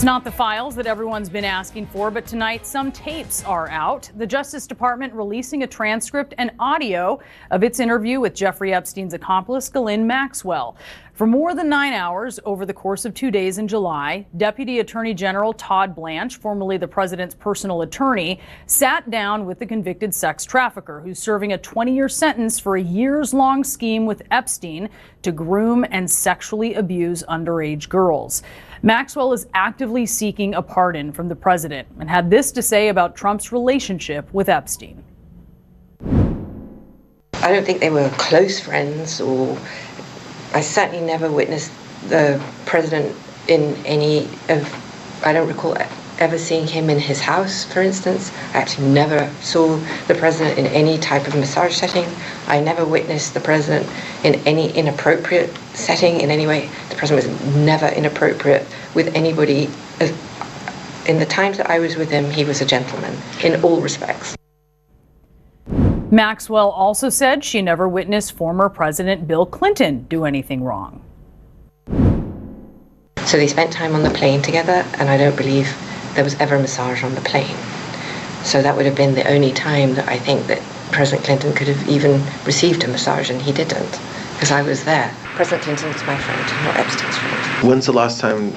not the files that everyone's been asking for, but tonight some tapes are out. The Justice Department releasing a transcript and audio of its interview with Jeffrey Epstein's accomplice, Ghislaine Maxwell. For more than 9 hours over the course of 2 days in July, Deputy Attorney General Todd Blanche, formerly the president's personal attorney, sat down with the convicted sex trafficker who's serving a 20-year sentence for a years-long scheme with Epstein to groom and sexually abuse underage girls. Maxwell is actively seeking a pardon from the president and had this to say about Trump's relationship with Epstein. I don't think they were close friends, or I certainly never witnessed the president in any of, I don't recall ever seeing him in his house, for instance. I actually never saw the president in any type of massage setting. I never witnessed the president in any inappropriate setting in any way. The president was never inappropriate with anybody. In the times that I was with him, he was a gentleman in all respects. Maxwell also said she never witnessed former President Bill Clinton do anything wrong. So they spent time on the plane together, and I don't believe there was ever a massage on the plane. So that would have been the only time that I think that President Clinton could have even received a massage, and he didn't, because I was there. President Clinton was my friend, not Epstein's friend. When's the last time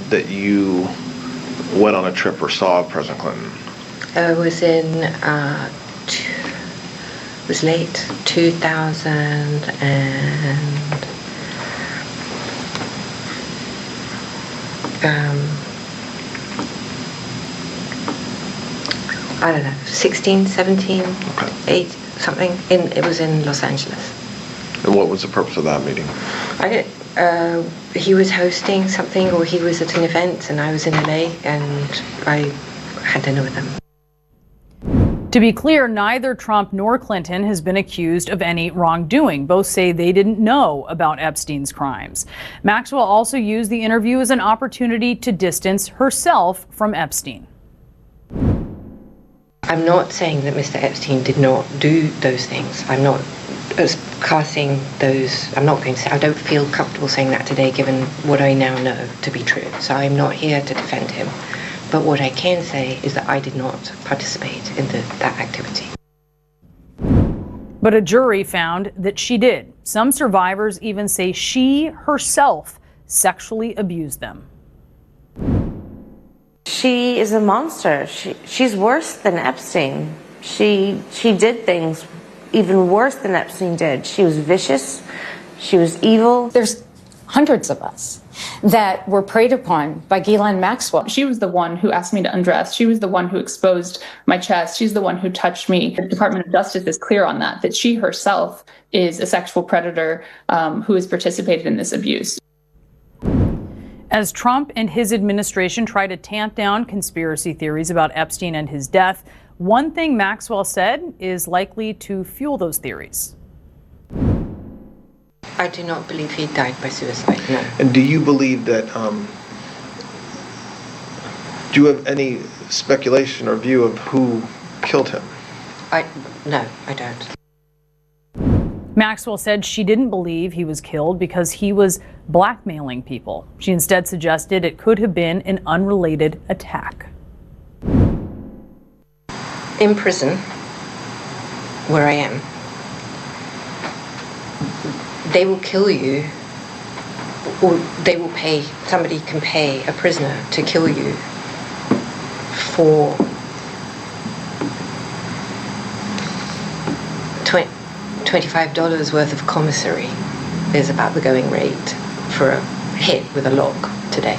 that you went on a trip or saw President Clinton? It was in, it was late 2000 and I don't know, 16, 17, 8, something. It was in Los Angeles. And what was the purpose of that meeting? He was hosting something, or he was at an event, and I was in LA, and I had dinner with him. To be clear, neither Trump nor Clinton has been accused of any wrongdoing. Both say they didn't know about Epstein's crimes. Maxwell also used the interview as an opportunity to distance herself from Epstein. I'm not saying that Mr. Epstein did not do those things. I'm not casting those. I'm not going to say. I don't feel comfortable saying that today, given what I now know to be true. So I'm not here to defend him. But what I can say is that I did not participate in that activity. But a jury found that she did. Some survivors even say she herself sexually abused them. She is a monster. She's worse than Epstein. She did things even worse than Epstein did. She was vicious. She was evil. There's hundreds of us that were preyed upon by Ghislaine Maxwell. She was the one who asked me to undress. She was the one who exposed my chest. She's the one who touched me. The Department of Justice is clear on that she herself is a sexual predator who has participated in this abuse. As Trump and his administration try to tamp down conspiracy theories about Epstein and his death, one thing Maxwell said is likely to fuel those theories. I do not believe he died by suicide, no. And do you believe that, do you have any speculation or view of who killed him? No, I don't. Maxwell said she didn't believe he was killed because he was blackmailing people. She instead suggested it could have been an unrelated attack. In prison, where I am, they will kill you, or they will pay, somebody can pay a prisoner to kill you for $25 worth of commissary is about the going rate for a hit with a lock today.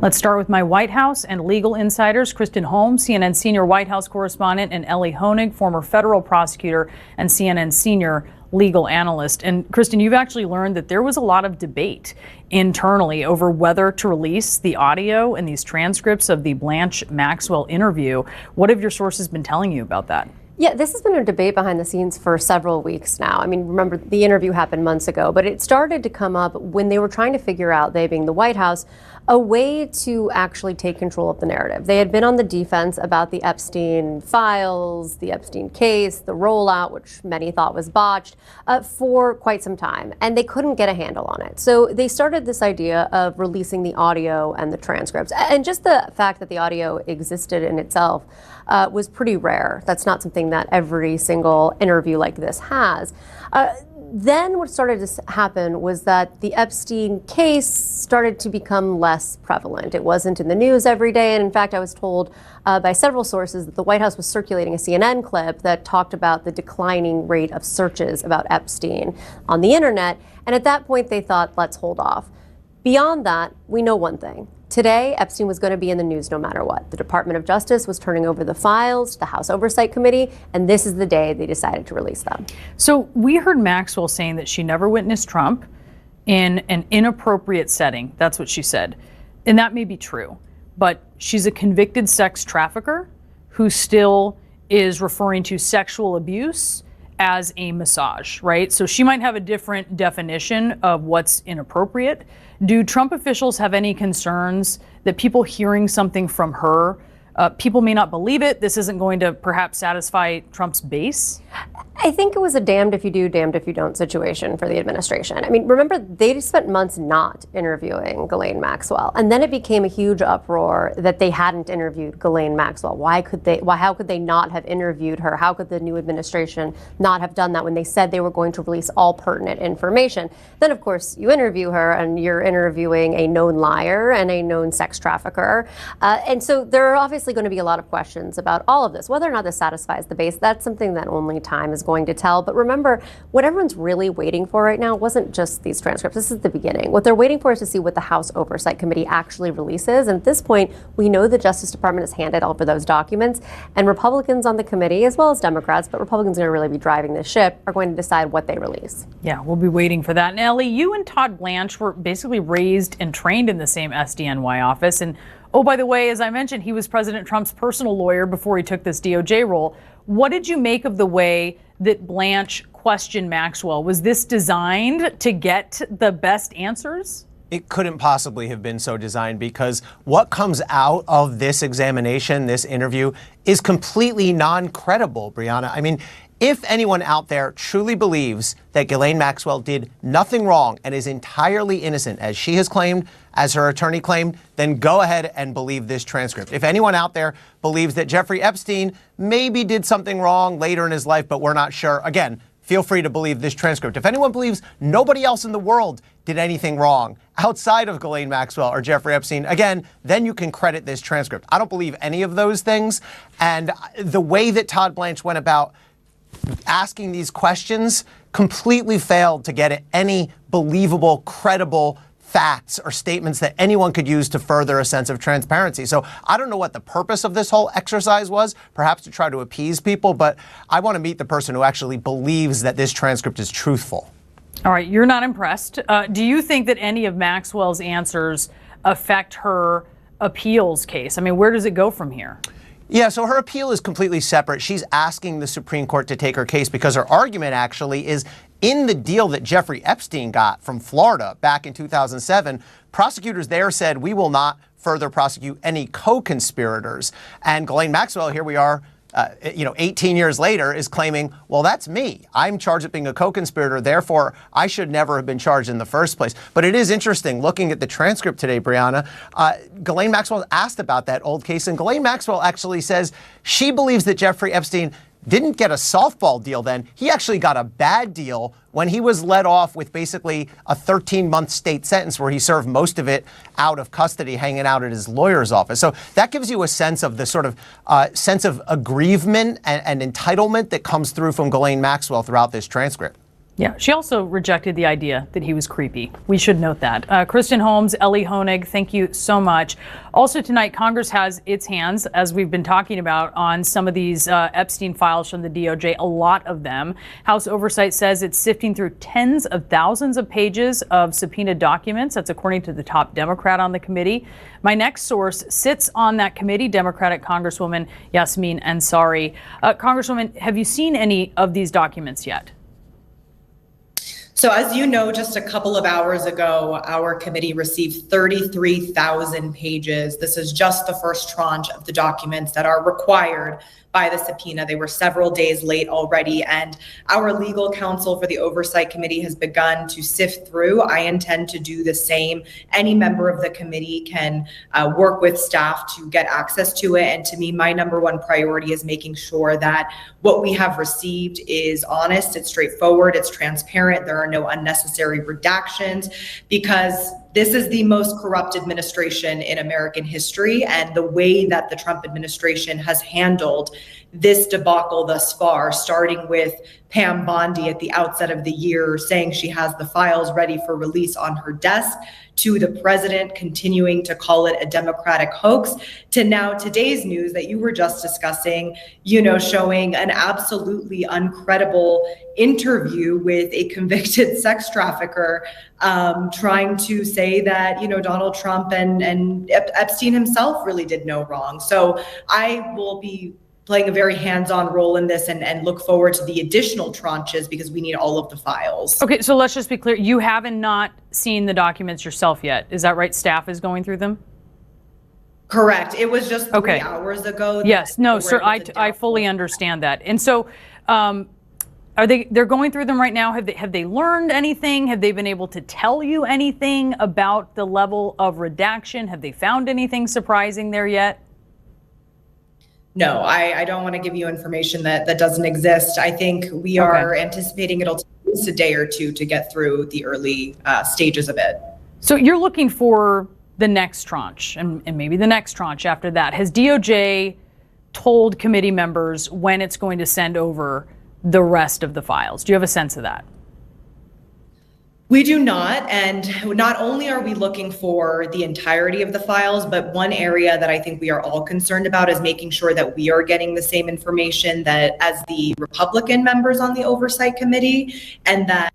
Let's start with my White House and legal insiders. Kristen Holmes, CNN senior White House correspondent, and Ellie Honig, former federal prosecutor and CNN senior legal analyst. And Kristen, you've actually learned that there was a lot of debate internally over whether to release the audio and these transcripts of the Blanche Maxwell interview. What have your sources been telling you about that? Yeah, this has been a debate behind the scenes for several weeks now. I mean, remember, the interview happened months ago, but it started to come up when they were trying to figure out, they being the White House, a way to actually take control of the narrative. They had been on the defense about the Epstein files, the Epstein case, the rollout, which many thought was botched, for quite some time, and they couldn't get a handle on it. So they started this idea of releasing the audio and the transcripts. And just the fact that the audio existed in itself was pretty rare. That's not something that every single interview like this has. Then what started to happen was that the Epstein case started to become less prevalent. It wasn't in the news every day. And in fact, I was told by several sources that the White House was circulating a CNN clip that talked about the declining rate of searches about Epstein on the internet. And at that point, they thought, let's hold off. Beyond that, we know one thing. Today, Epstein was going to be in the news no matter what. The Department of Justice was turning over the files to the House Oversight Committee, and this is the day they decided to release them. So we heard Maxwell saying that she never witnessed Trump in an inappropriate setting. That's what she said. And that may be true, but she's a convicted sex trafficker who still is referring to sexual abuse as a massage, right? So she might have a different definition of what's inappropriate. Do Trump officials have any concerns that people hearing something from her, people may not believe it, this isn't going to perhaps satisfy Trump's base? I think it was a damned if you do, damned if you don't situation for the administration. I mean, remember, they spent months not interviewing Ghislaine Maxwell, and then it became a huge uproar that they hadn't interviewed Ghislaine Maxwell. How could they not have interviewed her? How could the new administration not have done that when they said they were going to release all pertinent information? Then, of course, you interview her, and you're interviewing a known liar and a known sex trafficker. And so there are obviously going to be a lot of questions about all of this. Whether or not this satisfies the base, that's something that only time is going to tell. But remember, what everyone's really waiting for right now wasn't just these transcripts. This is the beginning. What they're waiting for is to see what the House Oversight Committee actually releases. And at this point, we know the Justice Department has handed over those documents, and Republicans on the committee, as well as Democrats, but Republicans are going to really be driving the ship, are going to decide what they release. Yeah, we'll be waiting for that. And Ellie, you and Todd Blanche were basically raised and trained in the same SDNY office. And oh, by the way, as I mentioned, he was President Trump's personal lawyer before he took this DOJ role. What did you make of the way that Blanche questioned Maxwell? Was this designed to get the best answers? It couldn't possibly have been so designed, because what comes out of this examination, this interview, is completely non-credible, Brianna. I mean, if anyone out there truly believes that Ghislaine Maxwell did nothing wrong and is entirely innocent, as she has claimed, as her attorney claimed, then go ahead and believe this transcript. If anyone out there believes that Jeffrey Epstein maybe did something wrong later in his life, but we're not sure, again, feel free to believe this transcript. If anyone believes nobody else in the world did anything wrong outside of Ghislaine Maxwell or Jeffrey Epstein, again, then you can credit this transcript. I don't believe any of those things. And the way that Todd Blanche went about asking these questions completely failed to get at any believable, credible facts or statements that anyone could use to further a sense of transparency. So I don't know what the purpose of this whole exercise was, perhaps to try to appease people, but I want to meet the person who actually believes that this transcript is truthful. All right, you're not impressed. Do you think that any of Maxwell's answers affect her appeals case? I mean, where does it go from here? Yeah, so her appeal is completely separate. She's asking the Supreme Court to take her case because her argument actually is in the deal that Jeffrey Epstein got from Florida back in 2007. Prosecutors there said, we will not further prosecute any co-conspirators. And Ghislaine Maxwell, here we are, 18 years later, is claiming, well, that's me. I'm charged with being a co-conspirator. Therefore, I should never have been charged in the first place. But it is interesting looking at the transcript today, Brianna. Ghislaine Maxwell asked about that old case, and Ghislaine Maxwell actually says she believes that Jeffrey Epstein didn't get a softball deal then. He actually got a bad deal when he was let off with basically a 13-month state sentence where he served most of it out of custody, hanging out at his lawyer's office. So that gives you a sense of the sort of sense of aggrievement and entitlement that comes through from Ghislaine Maxwell throughout this transcript. Yeah, she also rejected the idea that he was creepy. We should note that. Kristen Holmes, Ellie Honig, thank you so much. Also tonight, Congress has its hands, as we've been talking about, on some of these Epstein files from the DOJ, a lot of them. House Oversight says it's sifting through tens of thousands of pages of subpoenaed documents. That's according to the top Democrat on the committee. My next source sits on that committee, Democratic Congresswoman Yasmin Ansari. Congresswoman, have you seen any of these documents yet? So as you know, just a couple of hours ago, our committee received 33,000 pages. This is just the first tranche of the documents that are required by the subpoena. They were several days late already, and our legal counsel for the Oversight Committee has begun to sift through. I intend to do the same. Any member of the committee can work with staff to get access to it. And to me, my number one priority is making sure that what we have received is honest, it's straightforward, it's transparent, there are no unnecessary redactions, because this is the most corrupt administration in American history, and the way that the Trump administration has handled this debacle thus far, starting with Pam Bondi at the outset of the year saying she has the files ready for release on her desk, to the president continuing to call it a Democratic hoax, to now today's news that you were just discussing, showing an absolutely uncredible interview with a convicted sex trafficker, trying to say that, Donald Trump and Epstein himself really did no wrong. So I will be playing a very hands-on role in this and look forward to the additional tranches, because we need all of the files. Okay, so let's just be clear. You haven't not seen the documents yourself yet. Is that right? Staff is going through them? Correct. It was just 3 hours ago. Yes. No, sir, I fully understand that. And so they're going through them right now. Have they learned anything? Have they been able to tell you anything about the level of redaction? Have they found anything surprising there yet? No, I don't want to give you information that doesn't exist. I think we are anticipating it'll take us a day or two to get through the early stages of it. So you're looking for the next tranche and maybe the next tranche after that. Has DOJ told committee members when it's going to send over the rest of the files? Do you have a sense of that? We do not. And not only are we looking for the entirety of the files, but one area that I think we are all concerned about is making sure that we are getting the same information that as the Republican members on the Oversight Committee, and that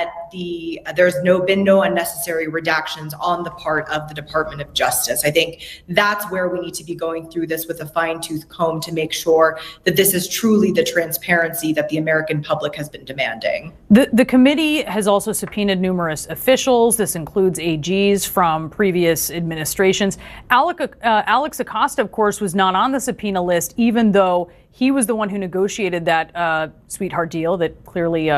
there's been no unnecessary redactions on the part of the Department of Justice. I think that's where we need to be going through this with a fine-tooth comb to make sure that this is truly the transparency that the American public has been demanding. The committee has also subpoenaed numerous officials. This includes AGs from previous administrations. Alex Acosta, of course, was not on the subpoena list, even though he was the one who negotiated that sweetheart deal that clearly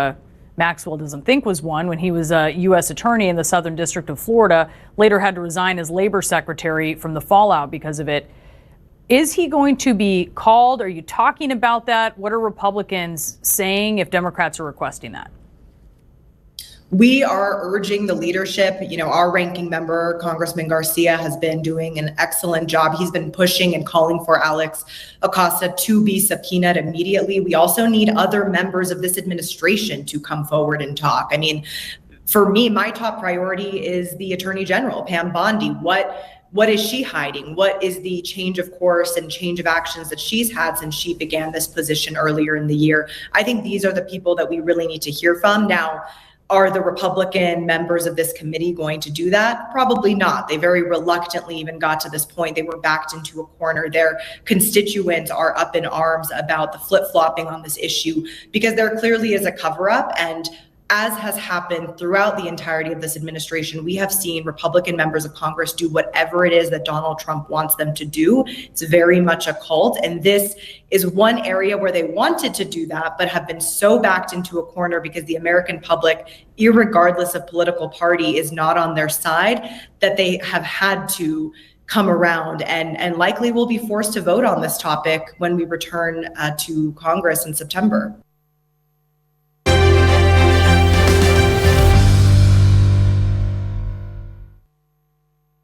Maxwell doesn't think was one, when he was a U.S. attorney in the Southern District of Florida, later had to resign as labor secretary from the fallout because of it. Is he going to be called? Are you talking about that? What are Republicans saying if Democrats are requesting that? We are urging the leadership. Our ranking member, Congressman Garcia, has been doing an excellent job. He's been pushing and calling for Alex Acosta to be subpoenaed immediately. We also need other members of this administration to come forward and talk. I mean, for me, my top priority is the Attorney General, Pam Bondi. What is she hiding? What is the change of course and change of actions that she's had since she began this position earlier in the year? I think these are the people that we really need to hear from. Now, are the Republican members of this committee going to do that? Probably not. They very reluctantly even got to this point. They were backed into a corner. Their constituents are up in arms about the flip-flopping on this issue, because there clearly is a cover-up. And as has happened throughout the entirety of this administration, we have seen Republican members of Congress do whatever it is that Donald Trump wants them to do. It's very much a cult. And this is one area where they wanted to do that, but have been so backed into a corner because the American public, irregardless of political party, is not on their side, that they have had to come around and likely will be forced to vote on this topic when we return to Congress in September.